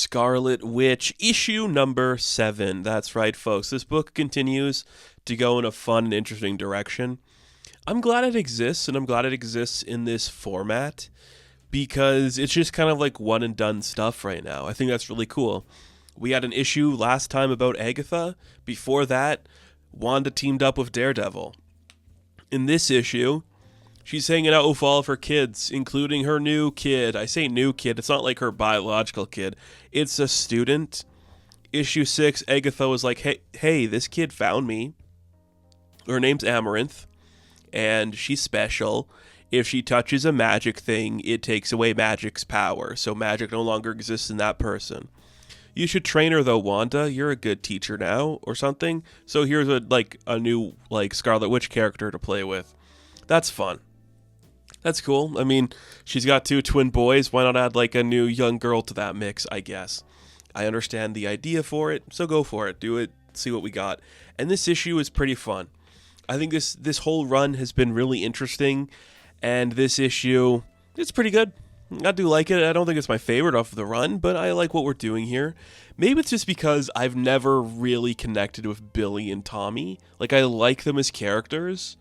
Scarlet Witch, issue number 7. That's right, folks. This book continues to go in a fun and interesting direction. I'm glad it exists, and I'm glad it exists in this format because it's just kind of like one and done stuff right now. I think that's really cool. We had an issue last time about Agatha. Before that, Wanda teamed up with Daredevil. In this issue, she's hanging out with all of her kids, including her new kid. I say new kid, it's not like her biological kid. It's a student. Issue 6, Agatha was like, hey, this kid found me. Her name's Amaranth, and she's special. If she touches a magic thing, it takes away magic's power, so magic no longer exists in that person. You should train her though, Wanda. You're a good teacher now, or something. So here's a new Scarlet Witch character to play with. That's fun. That's cool. I mean, she's got 2 twin boys. Why not add a new young girl to that mix, I guess. I understand the idea for it, so go for it. Do it, see what we got. And this issue is pretty fun. I think this whole run has been really interesting, and this issue, it's pretty good. I do like it. I don't think it's my favorite off of the run, but I like what we're doing here. Maybe it's just because I've never really connected with Billy and Tommy. I like them as characters.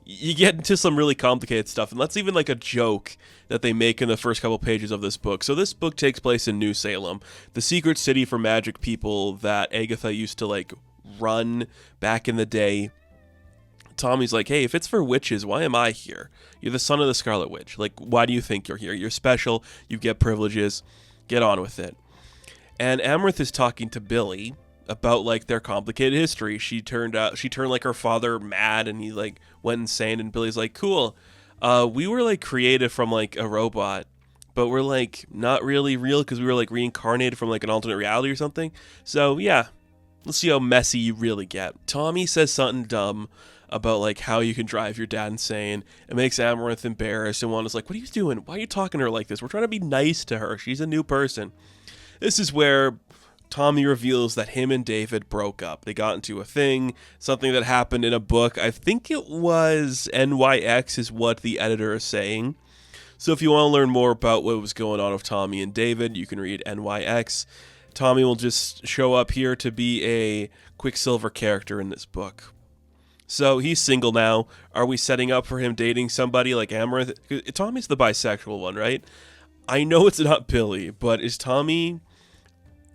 You get into some really complicated stuff, and that's even a joke that they make in the first couple pages of this book. So this book takes place in New Salem, the secret city for magic people that Agatha used to run back in the day. Tommy's like, hey, if it's for witches, why am I here? You're the son of the Scarlet Witch. Why do you think you're here? You're special. You get privileges. Get on with it. And Amaranth is talking to Billy about their complicated history. She turned her father mad, and he went insane. And Billy's like, cool. We were created from a robot, but we're not really real because we were reincarnated from an alternate reality or something. So yeah, let's see how messy you really get. Tommy says something dumb about how you can drive your dad insane. It makes Amaranth embarrassed, and Wanda's like, what are you doing? Why are you talking to her like this? We're trying to be nice to her. She's a new person. This is where Tommy reveals that him and David broke up. They got into a thing, something that happened in a book. I think it was NYX is what the editor is saying. So if you want to learn more about what was going on with Tommy and David, you can read NYX. Tommy will just show up here to be a Quicksilver character in this book. So he's single now. Are we setting up for him dating somebody like Amaranth? Tommy's the bisexual one, right? I know it's not Billy, but is Tommy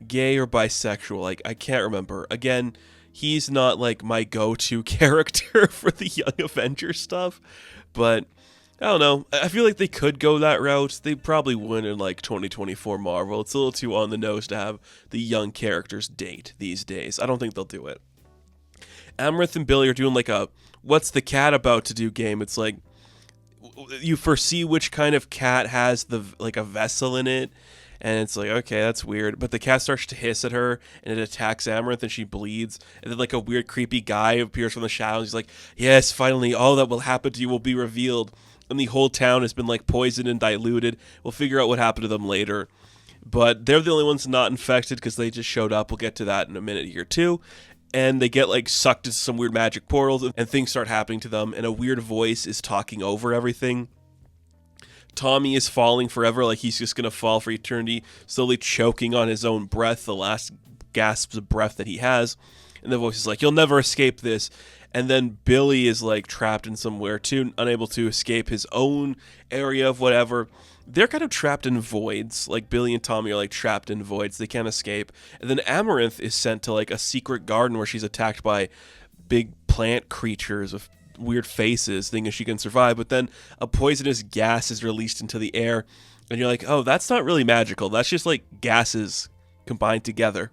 gay or bisexual? I can't remember. Again, he's not my go-to character for the Young Avengers stuff, but I don't know. I feel they could go that route. They probably wouldn't in 2024 Marvel. It's a little too on the nose to have the young characters date these days. I don't think they'll do it. Amaranth and Billy are doing a what's the cat about to do game. It's you foresee which kind of cat has a vessel in it, and it's okay, that's weird. But the cat starts to hiss at her, and it attacks Amaranth, and she bleeds. And then a weird creepy guy appears from the shadows. He's like, yes, finally, all that will happen to you will be revealed. And the whole town has been poisoned and diluted. We'll figure out what happened to them later. But they're the only ones not infected because they just showed up. We'll get to that in a minute here too. And they get sucked into some weird magic portals, and things start happening to them, and a weird voice is talking over everything. Tommy is falling forever, he's just gonna fall for eternity, slowly choking on his own breath, the last gasps of breath that he has. And the voice is you'll never escape this. And then Billy is trapped in somewhere too, unable to escape his own area of whatever. They're kind of trapped in voids. Billy and Tommy are trapped in voids. They can't escape. And then Amaranth is sent to a secret garden where she's attacked by big plant creatures with weird faces, thinking she can survive. But then a poisonous gas is released into the air. And you're oh, that's not really magical. That's just gases combined together.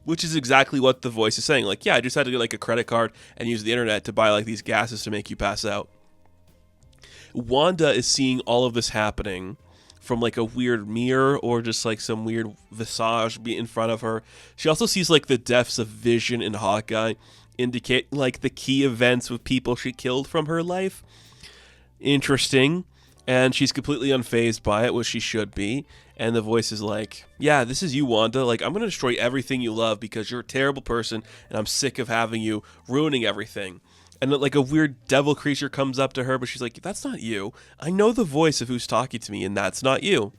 Which is exactly what the voice is saying. Yeah, I just had to get a credit card and use the internet to buy these gases to make you pass out. Wanda is seeing all of this happening from a weird mirror or just some weird visage be in front of her. She also sees the depths of Vision and Hawkeye indicate the key events with people she killed from her life. Interesting. And she's completely unfazed by it, which she should be. And the voice is yeah, this is you, Wanda. I'm going to destroy everything you love because you're a terrible person, and I'm sick of having you ruining everything. And a weird devil creature comes up to her, but she's that's not you. I know the voice of who's talking to me, and that's not you.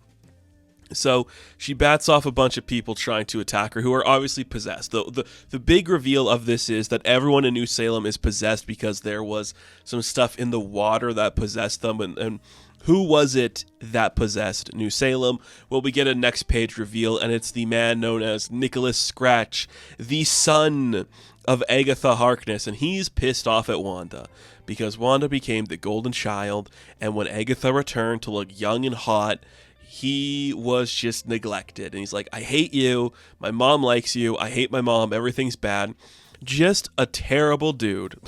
So she bats off a bunch of people trying to attack her who are obviously possessed. The big reveal of this is that everyone in New Salem is possessed because there was some stuff in the water that possessed them. And who was it that possessed New Salem? Well, we get a next page reveal, and it's the man known as Nicholas Scratch, the son of Agatha Harkness, and he's pissed off at Wanda because Wanda became the golden child, and when Agatha returned to look young and hot, he was just neglected. And he's like, I hate you. My mom likes you. I hate my mom. Everything's bad. Just a terrible dude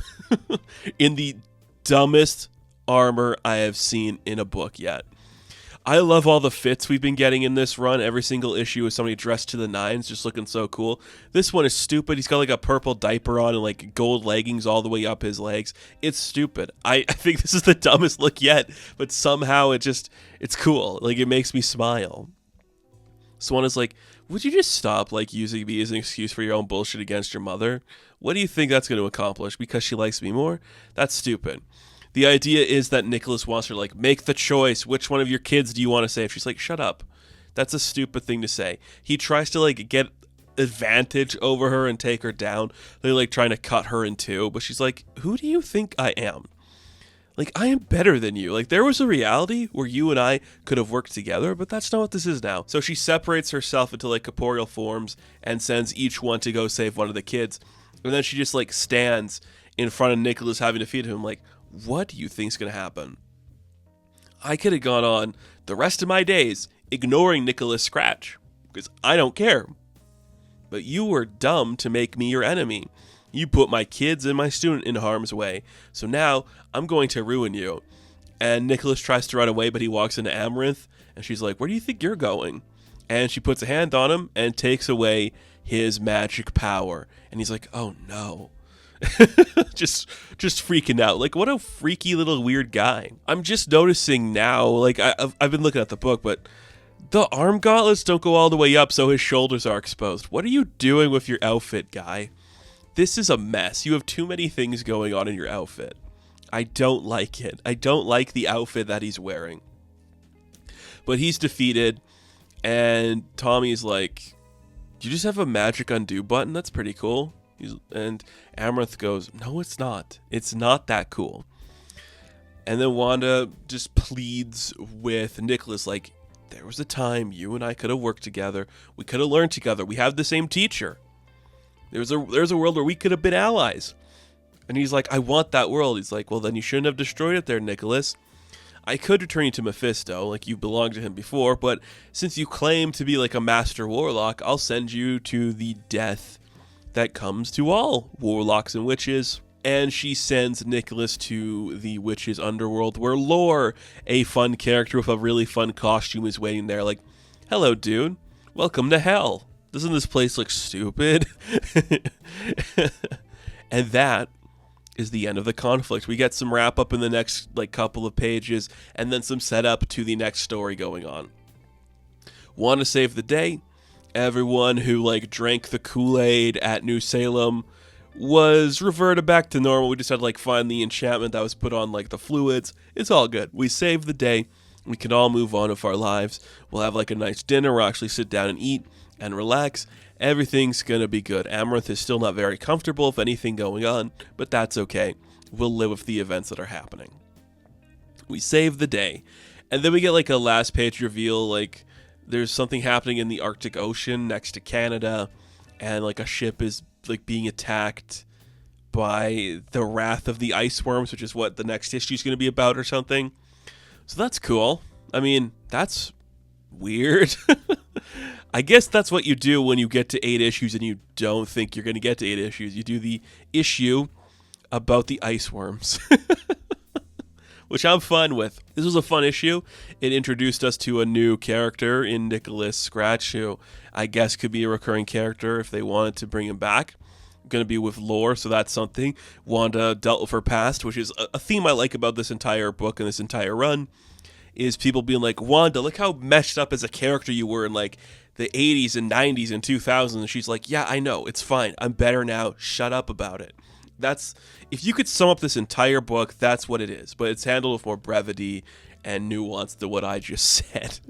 in the dumbest armor I have seen in a book yet. I love all the fits we've been getting in this run. Every single issue is somebody dressed to the nines, just looking so cool. This one is stupid. He's got like a purple diaper on and like gold leggings all the way up his legs. It's stupid. I think this is the dumbest look yet, but somehow it's cool. Like, it makes me smile. Swan is like, would you just stop like using me as an excuse for your own bullshit against your mother? What do you think that's going to accomplish? Because she likes me more? That's stupid. The idea is that Nicholas wants her to, like, make the choice. Which one of your kids do you want to save? She's like, shut up. That's a stupid thing to say. He tries to, like, get advantage over her and take her down. They're, like, trying to cut her in two. But she's like, who do you think I am? Like, I am better than you. Like, there was a reality where you and I could have worked together, but that's not what this is now. So she separates herself into, like, corporeal forms and sends each one to go save one of the kids. And then she just, like, stands in front of Nicholas having to feed him, like, what do you think's going to happen? I could have gone on the rest of my days ignoring Nicholas Scratch because I don't care. But you were dumb to make me your enemy. You put my kids and my student in harm's way. So now I'm going to ruin you. And Nicholas tries to run away, but he walks into Amaranth and she's like, where do you think you're going? And she puts a hand on him and takes away his magic power. And he's like, oh no. just freaking out. Like, what a freaky little weird guy. I'm just noticing now, like, I've been looking at the book, but the arm gauntlets don't go all the way up, so his shoulders are exposed. What are you doing with your outfit, guy? This is a mess. You have too many things going on in your outfit. I don't like it. I don't like the outfit that he's wearing. But he's defeated, and Tommy's like, do you just have a magic undo button? That's pretty cool. And Amaranth goes, no, it's not. It's not that cool. And then Wanda just pleads with Nicholas, like, there was a time you and I could have worked together. We could have learned together. We have the same teacher. There's a world where we could have been allies. And he's like, I want that world. He's like, well, then you shouldn't have destroyed it there, Nicholas. I could return you to Mephisto, like you belonged to him before, but since you claim to be like a master warlock, I'll send you to the death that comes to all warlocks and witches. And she sends Nicholas to the witches' underworld, where Lore, a fun character with a really fun costume, is waiting there. Like, hello, dude. Welcome to hell. Doesn't this place look stupid? And that is the end of the conflict. We get some wrap up in the next like couple of pages, and then some setup to the next story going on. Want to save the day? Everyone who like drank the Kool-Aid at New Salem was reverted back to normal. We just had to like find the enchantment that was put on like the fluids. It's all good. We saved the day. We can all move on with our lives. We'll have like a nice dinner. We'll actually sit down and eat and relax. Everything's gonna be good. Amaranth is still not very comfortable with anything going on, but that's okay. We'll live with the events that are happening. We save the day. And then we get like a last page reveal, like there's something happening in the Arctic Ocean next to Canada, and like a ship is like being attacked by the wrath of the ice worms, which is what the next issue is going to be about or something. So that's cool. I mean, that's weird. I guess that's what you do when you get to 8 issues and you don't think you're going to get to 8 issues. You do the issue about the ice worms. Which I'm fine with. This was a fun issue. It introduced us to a new character in Nicholas Scratch, who I guess could be a recurring character if they wanted to bring him back. Going to be with Lore, so that's something. Wanda dealt with her past, which is a theme I like about this entire book and this entire run, is people being like, Wanda, look how messed up as a character you were in like the 80s and 90s and 2000s. And she's like, yeah, I know. It's fine. I'm better now. Shut up about it. That's, if you could sum up this entire book, that's what it is. But it's handled with more brevity and nuance to what I just said.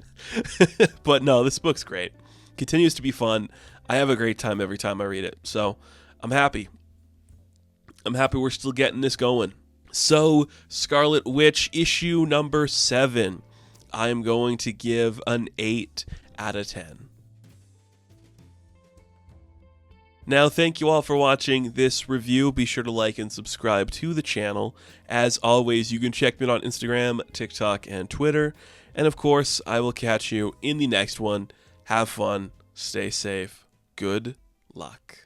But no, this book's great. Continues to be fun. I have a great time every time I read it. So I'm happy. I'm happy we're still getting this going. So Scarlet Witch issue number 7. I am going to give an 8 out of 10. Now, thank you all for watching this review. Be sure to like and subscribe to the channel. As always, you can check me out on Instagram, TikTok, and Twitter. And of course, I will catch you in the next one. Have fun. Stay safe. Good luck.